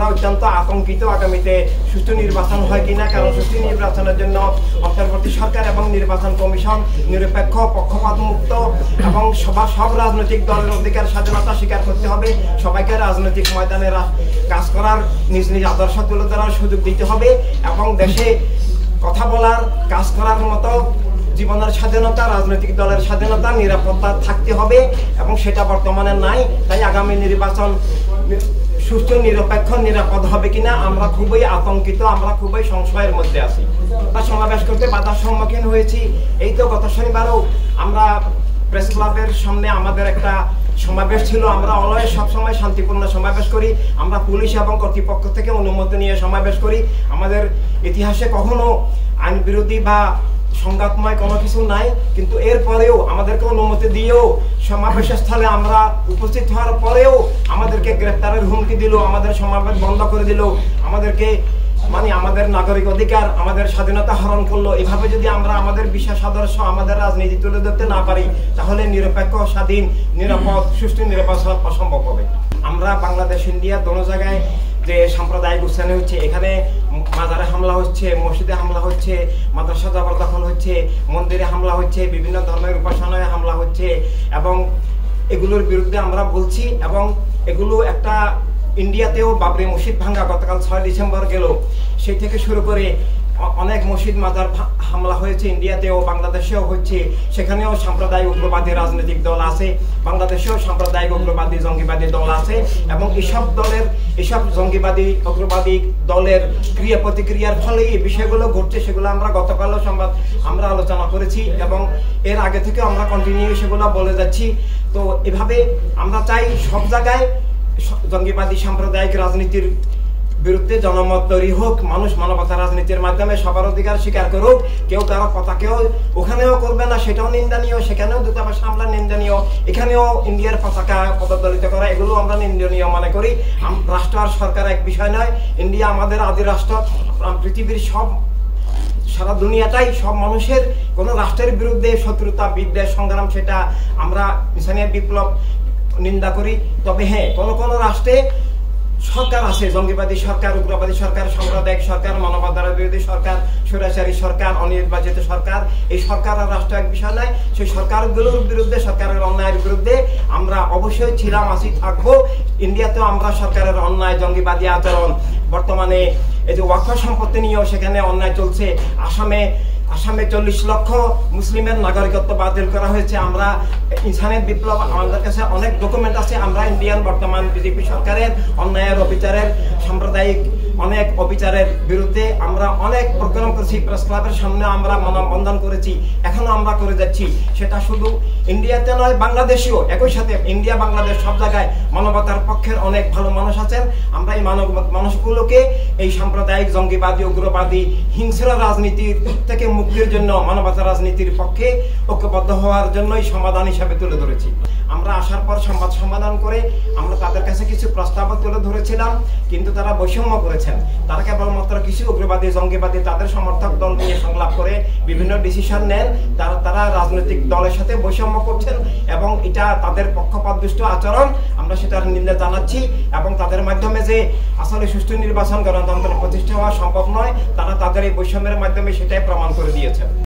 আমরা অত্যন্ত আতঙ্কিত আগামীতে সুষ্ঠু নির্বাচন হয় কিনা। কারণ সুষ্ঠু নির্বাচনের জন্য অন্তর্বর্তী সরকার এবং নির্বাচন কমিশন নিরপেক্ষ, পক্ষপাতমুক্ত এবং সব রাজনৈতিক দলের অধিকার স্বাধীনতা স্বীকার করতে হবে। সবাইকে রাজনৈতিক ময়দানে কাজ করার, নিজ নিজ আদর্শ তুলে ধরার সুযোগ দিতে হবে এবং দেশে কথা বলার, কাজ করার মতো জীবনের স্বাধীনতা, রাজনৈতিক দলের স্বাধীনতা, নিরাপত্তা থাকতে হবে এবং সেটা বর্তমানে নাই। তাই আগামী নির্বাচন সুষ্ঠু, নিরপেক্ষ, নিরাপদ হবে কিনা আমরা খুবই আতঙ্কিত, আমরা খুবই সংশয়ের মধ্যে আছি। আমরা সমাবেশ করতে বাধার সম্মুখীন হয়েছি। এই তো গত শনিবারও আমরা প্রেস ক্লাবের সামনে আমাদের একটা সমাবেশ ছিল। আমরা অলওয়েজ সবসময় শান্তিপূর্ণ সমাবেশ করি। আমরা পুলিশ এবং কর্তৃপক্ষ থেকে অনুমতি নিয়ে সমাবেশ করি। আমাদের ইতিহাসে কখনো আইন বিরোধী বা সংঘাতময় কোনো কিছু নাই, কিন্তু এরপরেও আমাদেরকে অনুমতি দিয়েও সমাবেশের স্থলে আমরা উপস্থিত হওয়ার পরেও আমাদেরকে গ্রেপ্তারের হুমকি দিল, আমাদের সমাবেশ বন্ধ করে দিল, আমাদেরকে আমাদের নাগরিক অধিকার, আমাদের স্বাধীনতা হরণ করলো। এভাবে যদি আমরা আমাদের বিশ্বাস আদর্শ, আমাদের রাজনীতি তুলে ধরতে না পারি, তাহলে নিরপেক্ষ, স্বাধীন, নিরাপদ, সুষ্ঠু নির্বাচন অসম্ভব হবে। আমরা বাংলাদেশ, ইন্ডিয়া দোনো জায়গায় যে সাম্প্রদায়িক উচ্চারণ হচ্ছে, এখানে মাজারে হামলা হচ্ছে, মসজিদে হামলা হচ্ছে, মাদ্রাসা জবরদখল হচ্ছে, মন্দিরে হামলা হচ্ছে, বিভিন্ন ধর্মের উপাসনায় হামলা হচ্ছে এবং এগুলোর বিরুদ্ধে আমরা বলছি। এবং এগুলো একটা ইন্ডিয়াতেও বাবরি মসজিদ ভাঙ্গা গতকাল 6 ডিসেম্বর গেল, সেই থেকে শুরু করে অনেক মসজিদ মাজার হামলা হয়েছে, ইন্ডিয়াতেও, বাংলাদেশেও হচ্ছে। সেখানেও সাম্প্রদায়িক উগ্রবাদী রাজনৈতিক দল আছে, বাংলাদেশেও সাম্প্রদায়িক উগ্রবাদী জঙ্গিবাদী দল আছে এবং এসব জঙ্গিবাদী উগ্রবাদী দলের ক্রিয়া প্রতিক্রিয়ার ফলে এই বিষয়গুলো ঘটছে। সেগুলো আমরা গতকালও আমরা আলোচনা করেছি এবং এর আগে থেকে আমরা কন্টিনিউ সেগুলো বলে যাচ্ছি। তো এভাবে আমরা চাই সব জায়গায় জঙ্গিবাদী সাম্প্রদায়িক রাজনীতির বিরুদ্ধে জনমত তৈরি হোক, মানুষ মানবতা রাজনীতির মাধ্যমে সবার অধিকার স্বীকার করুক। কেউ কারো পতাকাও ওখানেও করবে না, সেটাও নিন্দনীয়, সেখানেও দূতাবাস হামলা নিন্দনীয়, এখানেও ইন্ডিয়ার পতাকা পদদলিত করা, এগুলো আমরা নিন্দনীয় মনে করি। রাষ্ট্র আর সরকার এক বিষয় নয়। ইন্ডিয়া আমাদের আদি রাষ্ট্র, পৃথিবীর সারা দুনিয়াটাই সব মানুষের। কোনো রাষ্ট্রের বিরুদ্ধে শত্রুতা, বিদ্বেষ, সংগ্রাম, সেটা আমরা ইনসানিয়ত বিপ্লব নিন্দা করি। তবে হ্যাঁ, কোনো রাষ্ট্রে সরকার আছে, জঙ্গিবাদী সরকার, উগ্রবাদী সরকার, সাম্প্রদায়িক সরকার, মানবাধিকার বিরোধী সরকার, স্বৈরাচারী সরকার, অনির্বাচিত সরকার। এই সরকার আর রাষ্ট্র এক বিষয় নয়। সেই সরকারগুলোর বিরুদ্ধে, সরকারের অন্যায়ের বিরুদ্ধে আমরা অবশ্যই ছিলাম, আছি, থাকবো। ইন্ডিয়াতেও আমরা সরকারের অন্যায়, জঙ্গিবাদী আচরণ, বর্তমানে এই যে ওয়াকফ সম্পত্তি নিয়েও সেখানে অন্যায় চলছে। আসামে 40 লক্ষ মুসলিমের নাগরিকত্ব বাতিল করা হয়েছে। আমরা ইনসানিয়ত বিপ্লব, আমাদের কাছে অনেক ডকুমেন্ট আছে। আমরা ইন্ডিয়ান বর্তমান বিজেপি সরকারের অন্যায়ের, অবিচারের, সাম্প্রদায়িক অনেক অবিচারের বিরুদ্ধে আমরা অনেক প্রোগ্রাম করেছি। প্রেস ক্লাবের সামনে আমরা মানববন্ধন করেছি, এখনো আমরা করে যাচ্ছি। সেটা শুধু ইন্ডিয়াতে নয়, বাংলাদেশেও একই সাথে। ইন্ডিয়া, বাংলাদেশ সব জায়গায় মানবতার পক্ষের অনেক ভালো মানুষ আছেন। আমরা এই মানুষগুলোকে এই সাম্প্রদায়িক, জঙ্গিবাদী, উগ্রবাদী, হিংস্র রাজনীতির থেকে মুক্তির জন্য, মানবতা রাজনীতির পক্ষে ঐক্যবদ্ধ হওয়ার জন্যই সমাধান হিসাবে তুলে ধরেছি। আমরা আসার পর সংবাদ সম্মেলন করে আমরা তাদের কাছে কিছু প্রস্তাব তুলে ধরেছিলাম, কিন্তু তারা বৈষম্য করেছেন। তারা কেবলমাত্র কিছু উগ্রবাদী, জঙ্গিবাদী, তাদের সমর্থক দল নিয়ে সংলাপ করে বিভিন্ন ডিসিশন নেন। তারা রাজনৈতিক দলের সাথে বৈষম্য করছেন এবং এটা তাদের পক্ষপাতদুষ্ট আচরণ। আমরা সেটার নিন্দা জানাচ্ছি এবং তাদের মাধ্যমে যে আসলে সুষ্ঠু নির্বাচন, গণতন্ত্র প্রতিষ্ঠা হওয়া সম্ভব নয়, তারা তাদের এই বৈষম্যের মাধ্যমে সেটাই প্রমাণ করে দিয়েছেন।